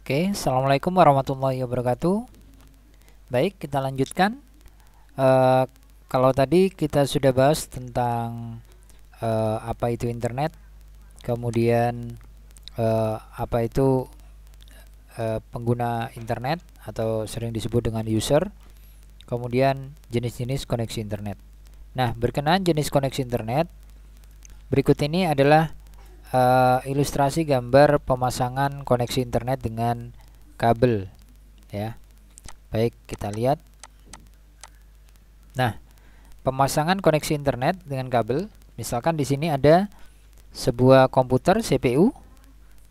Oke, Assalamualaikum warahmatullahi wabarakatuh. Baik, kita lanjutkan. Eh, Kalau tadi kita sudah bahas tentang apa itu internet, kemudian apa itu pengguna internet atau sering disebut dengan user, kemudian jenis-jenis koneksi internet. Nah, berkenaan jenis koneksi internet, berikut ini adalah ilustrasi gambar pemasangan koneksi internet dengan kabel, ya. Baik, kita lihat. Nah, pemasangan koneksi internet dengan kabel, misalkan di sini ada sebuah komputer CPU,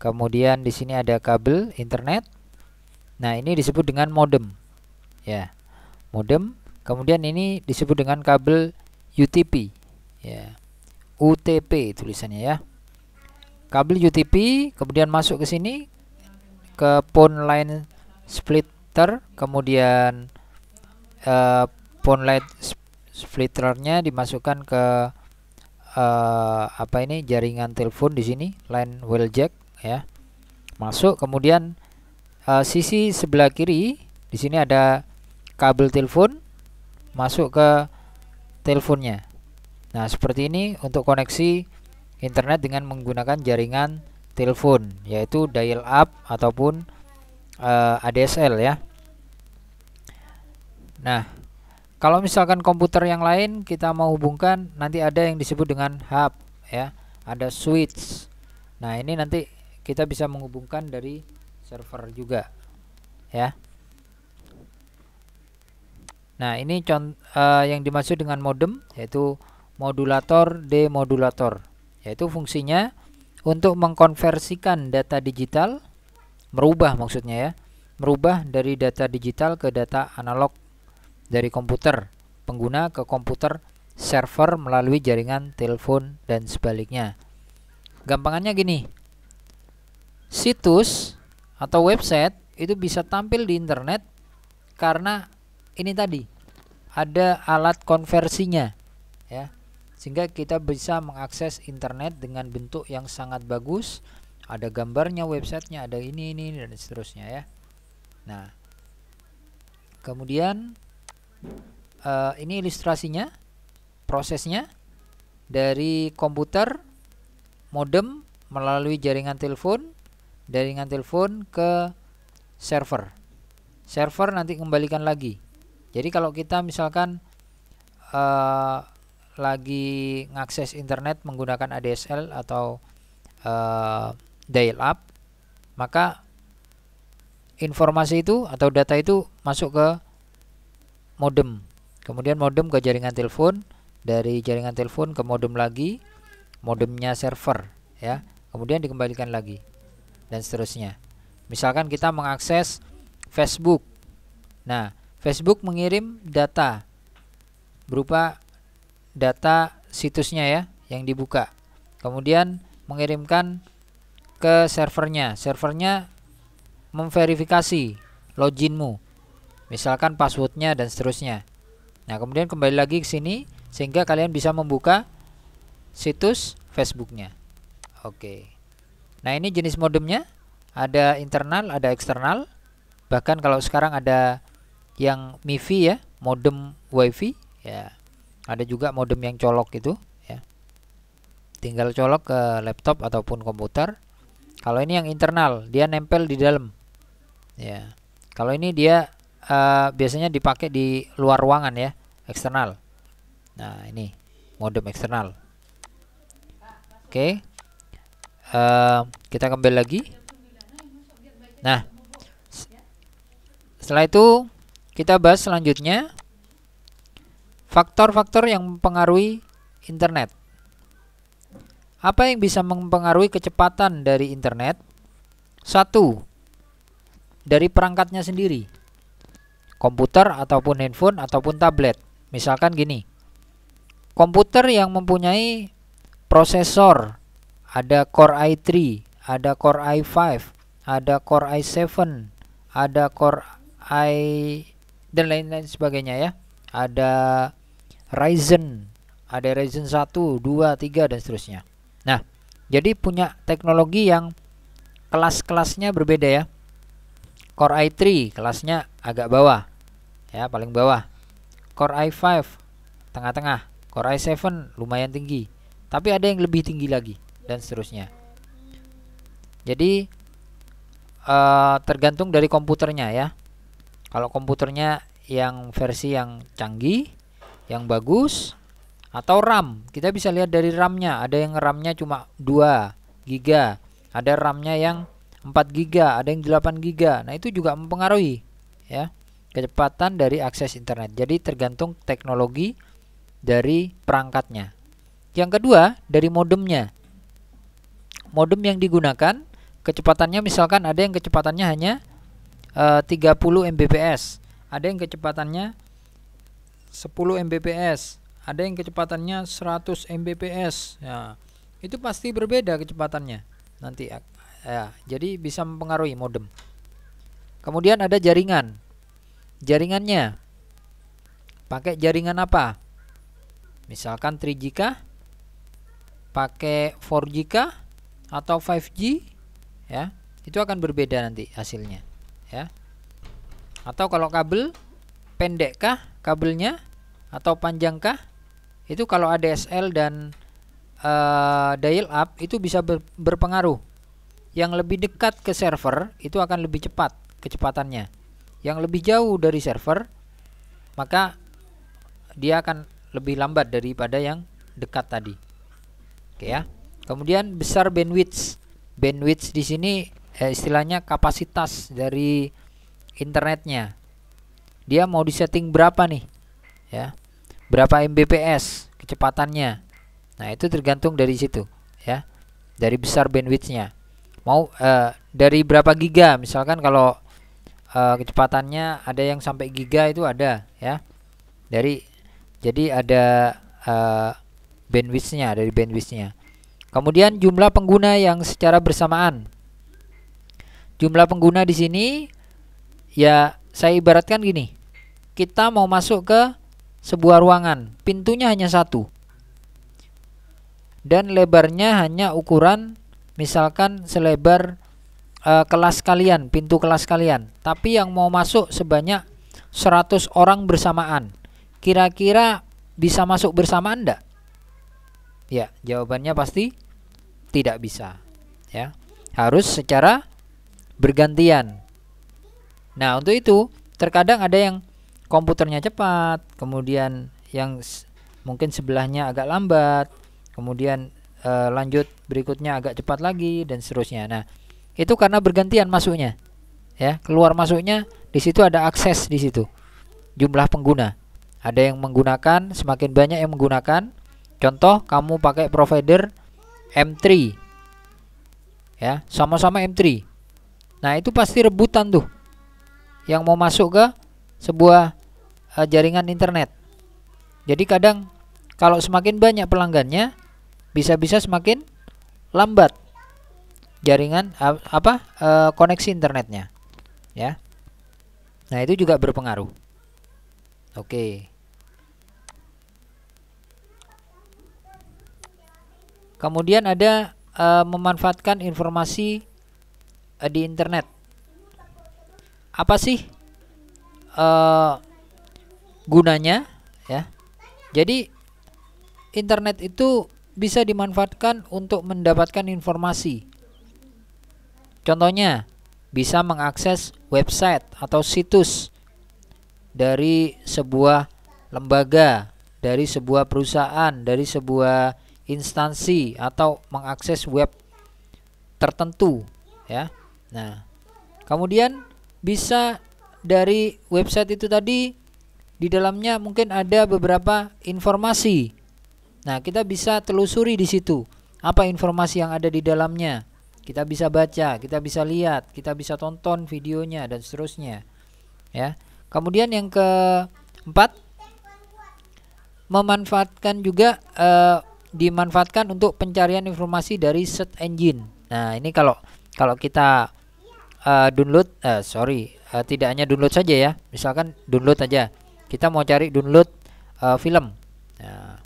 kemudian di sini ada kabel internet. Nah, ini disebut dengan modem. Ya, modem. Kemudian ini disebut dengan kabel UTP. Ya, UTP tulisannya ya. Kabel UTP kemudian masuk ke sini ke phone line splitter, kemudian phone line splitternya dimasukkan ke apa ini, jaringan telepon di sini, line wheel jack ya. Masuk, kemudian sisi sebelah kiri di sini ada kabel telepon masuk ke teleponnya. Nah, seperti ini untuk koneksi internet dengan menggunakan jaringan telepon, yaitu dial up ataupun ADSL ya. Nah, kalau misalkan komputer yang lain kita mau hubungkan, nanti ada yang disebut dengan hub ya, ada switch. Nah, ini nanti kita bisa menghubungkan dari server juga ya. Nah, ini yang dimaksud dengan modem yaitu modulator demodulator, yaitu fungsinya untuk mengkonversikan data digital, merubah maksudnya ya, merubah dari data digital ke data analog dari komputer pengguna ke komputer server melalui jaringan telepon dan sebaliknya. Gampangannya gini, situs atau website itu bisa tampil di internet karena ini tadi ada alat konversinya ya, sehingga kita bisa mengakses internet dengan bentuk yang sangat bagus, ada gambarnya, websitenya, ada ini dan seterusnya ya. Nah, kemudian ini ilustrasinya, prosesnya dari komputer, modem melalui jaringan telepon ke server. Server nanti kembalikan lagi. Jadi kalau kita misalkan lagi ngakses internet menggunakan ADSL atau dial up, maka informasi itu atau data itu masuk ke modem, kemudian modem ke jaringan telepon, dari jaringan telepon ke modem lagi, modemnya server ya, kemudian dikembalikan lagi dan seterusnya. Misalkan kita mengakses Facebook, nah Facebook mengirim data berupa data situsnya ya yang dibuka, kemudian mengirimkan ke servernya, servernya memverifikasi loginmu, misalkan passwordnya dan seterusnya. Nah, kemudian kembali lagi ke sini sehingga kalian bisa membuka situs Facebooknya. Oke. Nah, ini jenis modemnya, ada internal, ada eksternal. Bahkan kalau sekarang ada yang MiFi ya, modem WiFi ya. Ada juga modem yang colok itu ya. Tinggal colok ke laptop ataupun komputer. Kalau ini yang internal, dia nempel di dalam. Ya. Kalau ini dia biasanya dipakai di luar ruangan ya, eksternal. Nah, ini modem eksternal. Oke, kita kembali lagi. Nah, setelah itu kita bahas selanjutnya faktor-faktor yang mempengaruhi internet. Apa yang bisa mempengaruhi kecepatan dari internet? 1. Dari perangkatnya sendiri, komputer ataupun handphone ataupun tablet. Misalkan gini, komputer yang mempunyai prosesor, ada Core i3, ada Core i5, ada Core i7, ada Core i dan lain-lain sebagainya ya. Ada Ryzen 1, 2, 3 dan seterusnya. Nah, jadi punya teknologi yang kelas-kelasnya berbeda ya. Core i3 kelasnya agak bawah, ya, paling bawah. Core i5 tengah-tengah. Core i7 lumayan tinggi, tapi ada yang lebih tinggi lagi, dan seterusnya. Jadi tergantung dari komputernya, ya. Kalau komputernya yang versi yang canggih, yang bagus, atau RAM, kita bisa lihat dari RAM-nya. Ada yang RAM-nya cuma 2 GB, ada RAM-nya yang 4 GB, ada yang 8 GB. Nah, itu juga mempengaruhi, ya, kecepatan dari akses internet. Jadi tergantung teknologi dari perangkatnya. Yang kedua, dari modemnya. Modem yang digunakan, kecepatannya misalkan ada yang kecepatannya hanya 30 Mbps, ada yang kecepatannya 10 Mbps, ada yang kecepatannya 100 Mbps. Ya, itu pasti berbeda kecepatannya nanti, ya. Jadi bisa mempengaruhi modem. Kemudian ada jaringan. Jaringannya pakai jaringan apa? Misalkan 3G kah? Pakai 4G kah? Atau 5G? Ya, itu akan berbeda nanti hasilnya, ya. Atau kalau kabel, pendekkah kabelnya atau panjangkah? Itu kalau ADSL dan dial up itu bisa berpengaruh. Yang lebih dekat ke server itu akan lebih cepat kecepatannya. Yang lebih jauh dari server, maka dia akan lebih lambat daripada yang dekat tadi. Oke, ya. Kemudian besar bandwidth. Bandwidth di sini istilahnya kapasitas dari internetnya. Dia mau disetting berapa nih, ya? Berapa Mbps kecepatannya. Nah, itu tergantung dari situ, ya. Dari besar bandwidthnya. Mau dari berapa giga? Misalkan kalau kecepatannya ada yang sampai giga itu ada, ya. Jadi ada bandwidthnya, dari bandwidthnya. Kemudian jumlah pengguna yang secara bersamaan. Jumlah pengguna di sini, ya, saya ibaratkan gini. Kita mau masuk ke sebuah ruangan, pintunya hanya satu, dan lebarnya hanya ukuran misalkan selebar kelas kalian, pintu kelas kalian. Tapi yang mau masuk sebanyak 100 orang bersamaan. Kira-kira bisa masuk bersamaan enggak? Ya, jawabannya pasti tidak bisa, ya. Harus secara bergantian. Nah, untuk itu terkadang ada yang komputernya cepat, kemudian yang mungkin sebelahnya agak lambat, kemudian lanjut berikutnya agak cepat lagi, dan seterusnya. Nah, itu karena bergantian masuknya, ya. Keluar masuknya di situ ada akses di situ. Jumlah pengguna. Ada yang menggunakan, semakin banyak yang menggunakan. Contoh, kamu pakai provider M3, ya, sama-sama M3. Nah, itu pasti rebutan tuh yang mau masuk ke sebuah jaringan internet. Jadi kadang kalau semakin banyak pelanggannya, bisa-bisa semakin lambat jaringan koneksi internetnya, ya. Nah, itu juga berpengaruh. Oke. Kemudian ada memanfaatkan informasi di internet. Apa sih gunanya, ya? Jadi internet itu bisa dimanfaatkan untuk mendapatkan informasi. Contohnya, bisa mengakses website atau situs dari sebuah lembaga, dari sebuah perusahaan, dari sebuah instansi, atau mengakses web tertentu, ya. Nah, kemudian bisa dari website itu tadi, di dalamnya mungkin ada beberapa informasi. Nah, kita bisa telusuri di situ apa informasi yang ada di dalamnya. Kita bisa baca, kita bisa lihat, kita bisa tonton videonya, dan seterusnya, ya. Kemudian yang keempat, memanfaatkan juga dimanfaatkan untuk pencarian informasi dari search engine. Nah, ini kalau kita download, tidak hanya download saja, ya. Misalkan download aja, kita mau cari download film, nah,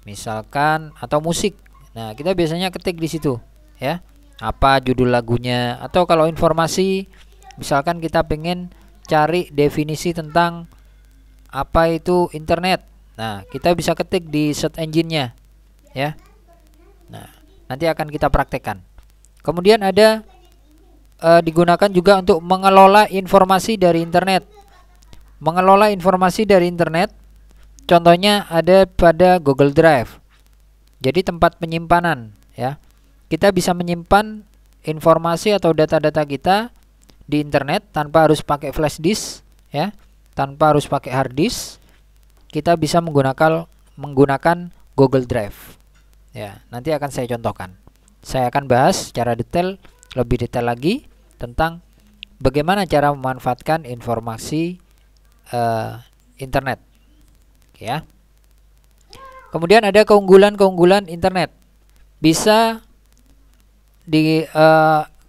misalkan, atau musik. Nah, kita biasanya ketik di situ, ya, apa judul lagunya, atau kalau informasi Misalkan kita pengen cari definisi tentang apa itu internet. Nah, kita bisa ketik di search engine-nya ya. Nah, nanti akan kita praktekkan. Kemudian ada digunakan juga untuk mengelola informasi dari internet. Mengelola informasi dari internet, contohnya ada pada Google Drive. Jadi tempat penyimpanan ya. Kita bisa menyimpan informasi atau data-data kita di internet tanpa harus pakai flash disk ya, tanpa harus pakai hard disk. Kita bisa menggunakan Google Drive. Ya, nanti akan saya contohkan. Saya akan bahas secara detail, lebih detail lagi tentang bagaimana cara memanfaatkan informasi internet. Ya. Kemudian ada keunggulan-keunggulan internet. Bisa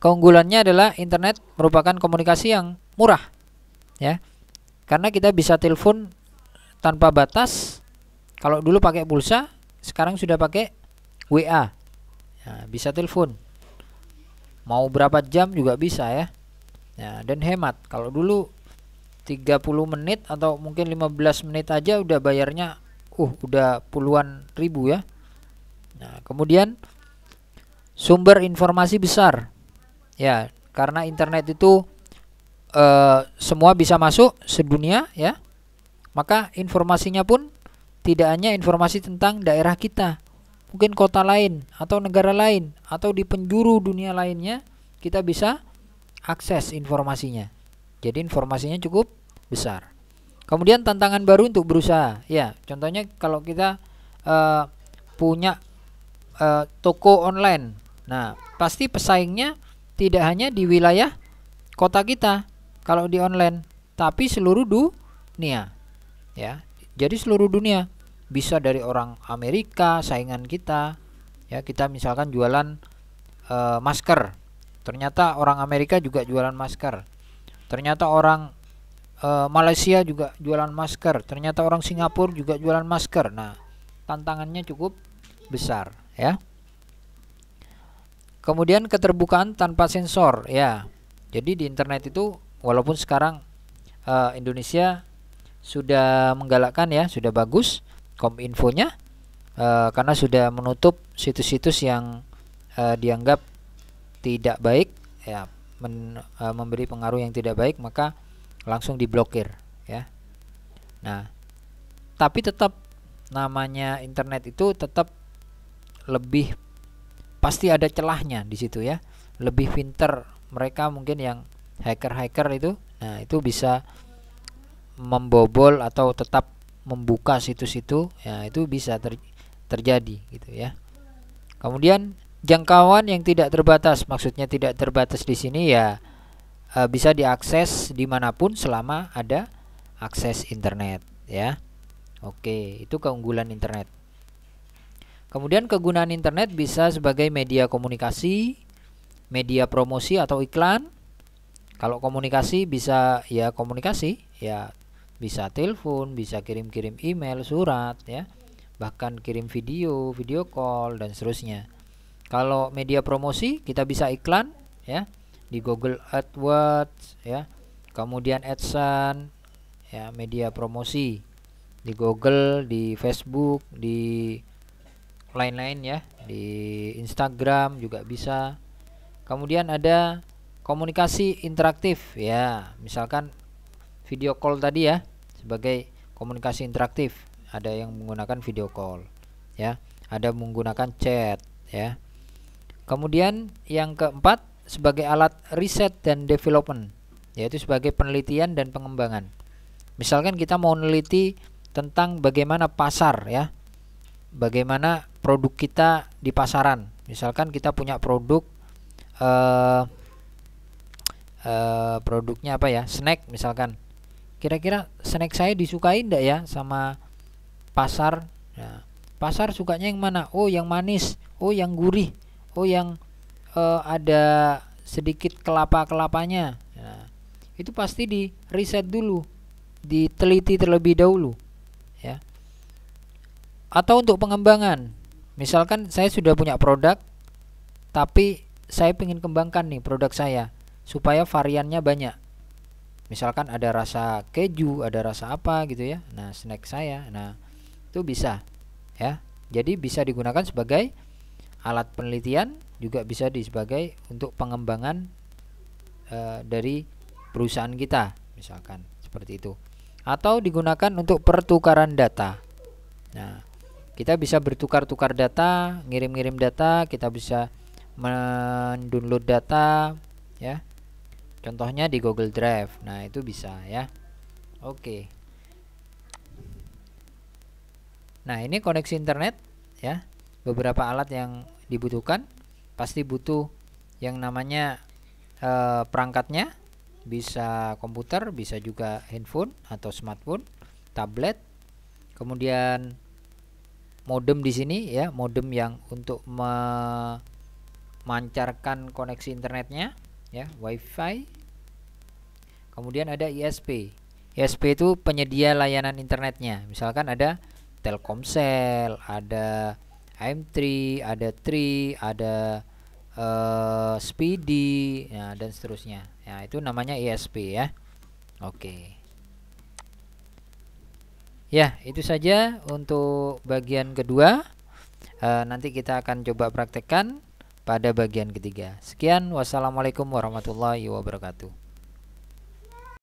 keunggulannya adalah internet merupakan komunikasi yang murah ya, karena kita bisa telepon tanpa batas. Kalau dulu pakai pulsa, sekarang sudah pakai WA ya, bisa telepon mau berapa jam juga bisa ya, dan hemat. Kalau dulu 30 menit atau mungkin 15 menit aja udah bayarnya udah puluhan ribu ya. Nah, kemudian sumber informasi besar ya, karena internet itu semua bisa masuk sedunia ya, maka informasinya pun tidak hanya informasi tentang daerah kita, mungkin kota lain atau negara lain atau di penjuru dunia lainnya kita bisa akses informasinya. Jadi informasinya cukup besar. Kemudian tantangan baru untuk berusaha ya, contohnya kalau kita punya toko online. Nah, pasti pesaingnya tidak hanya di wilayah kota kita kalau di online, tapi seluruh dunia. Ya. Jadi seluruh dunia, bisa dari orang Amerika saingan kita. Ya, kita misalkan jualan masker. Ternyata orang Amerika juga jualan masker. Ternyata orang Malaysia juga jualan masker. Ternyata orang Singapura juga jualan masker. Nah, tantangannya cukup besar ya. Kemudian keterbukaan tanpa sensor ya. Jadi di internet itu walaupun sekarang Indonesia sudah menggalakkan ya, sudah bagus Kominfonya karena sudah menutup situs-situs yang dianggap tidak baik ya, memberi pengaruh yang tidak baik, maka langsung diblokir ya. Nah, tapi tetap namanya internet itu tetap lebih pasti ada celahnya di situ ya. Lebih pinter mereka mungkin yang hacker-hacker itu. Nah, itu bisa membobol atau tetap membuka situs itu ya, itu bisa terjadi gitu ya. Kemudian jangkauan yang tidak terbatas, maksudnya tidak terbatas di sini ya bisa diakses dimanapun selama ada akses internet ya. Oke, itu keunggulan internet. Kemudian kegunaan internet bisa sebagai media komunikasi, media promosi atau iklan. Kalau komunikasi bisa ya komunikasi ya, bisa telepon, bisa kirim-kirim email, surat ya, bahkan kirim video, video call dan seterusnya. Kalau media promosi kita bisa iklan ya di Google AdWords ya, kemudian AdSense ya, media promosi di Google, di Facebook, di lain-lain ya, di Instagram juga bisa. Kemudian ada komunikasi interaktif ya, misalkan video call tadi ya, sebagai komunikasi interaktif. Ada yang menggunakan video call ya, ada menggunakan chat ya. Kemudian yang keempat sebagai alat riset dan development, yaitu sebagai penelitian dan pengembangan. Misalkan kita mau meneliti tentang bagaimana pasar ya, bagaimana produk kita di pasaran. Misalkan kita punya produk produknya apa ya, snack misalkan. Kira-kira snack saya disukai enggak ya sama pasar? Nah, pasar sukanya yang mana? Oh, yang manis. Oh, yang gurih. Oh, yang ada sedikit kelapa-kelapanya. Nah, itu pasti di riset dulu, diteliti terlebih dahulu ya. Atau untuk pengembangan, misalkan saya sudah punya produk tapi saya ingin kembangkan nih produk saya. supaya variannya banyak. Misalkan ada rasa keju, ada rasa apa gitu ya. Nah, snack saya. Nah, itu bisa ya. Jadi bisa digunakan sebagai alat penelitian, juga bisa sebagai untuk pengembangan dari perusahaan kita, misalkan seperti itu. Atau digunakan untuk pertukaran data. Nah, kita bisa bertukar-tukar data, ngirim-ngirim data, kita bisa mendownload data ya. Contohnya di Google Drive. Nah, itu bisa ya. Oke. Nah, ini koneksi internet ya. Beberapa alat yang dibutuhkan, pasti butuh yang namanya perangkatnya, bisa komputer, bisa juga handphone atau smartphone, tablet. Kemudian modem di sini ya, modem yang untuk memancarkan koneksi internetnya ya, WiFi. Kemudian ada ISP. ISP itu penyedia layanan internetnya. Misalkan ada Telkomsel, ada AM3, ada Tri, ada Speedy, ya, dan seterusnya. Ya, itu namanya ISP ya. Oke. Ya, itu saja untuk bagian kedua. Nanti kita akan coba praktekkan pada bagian ketiga. Sekian, wassalamualaikum warahmatullahi wabarakatuh.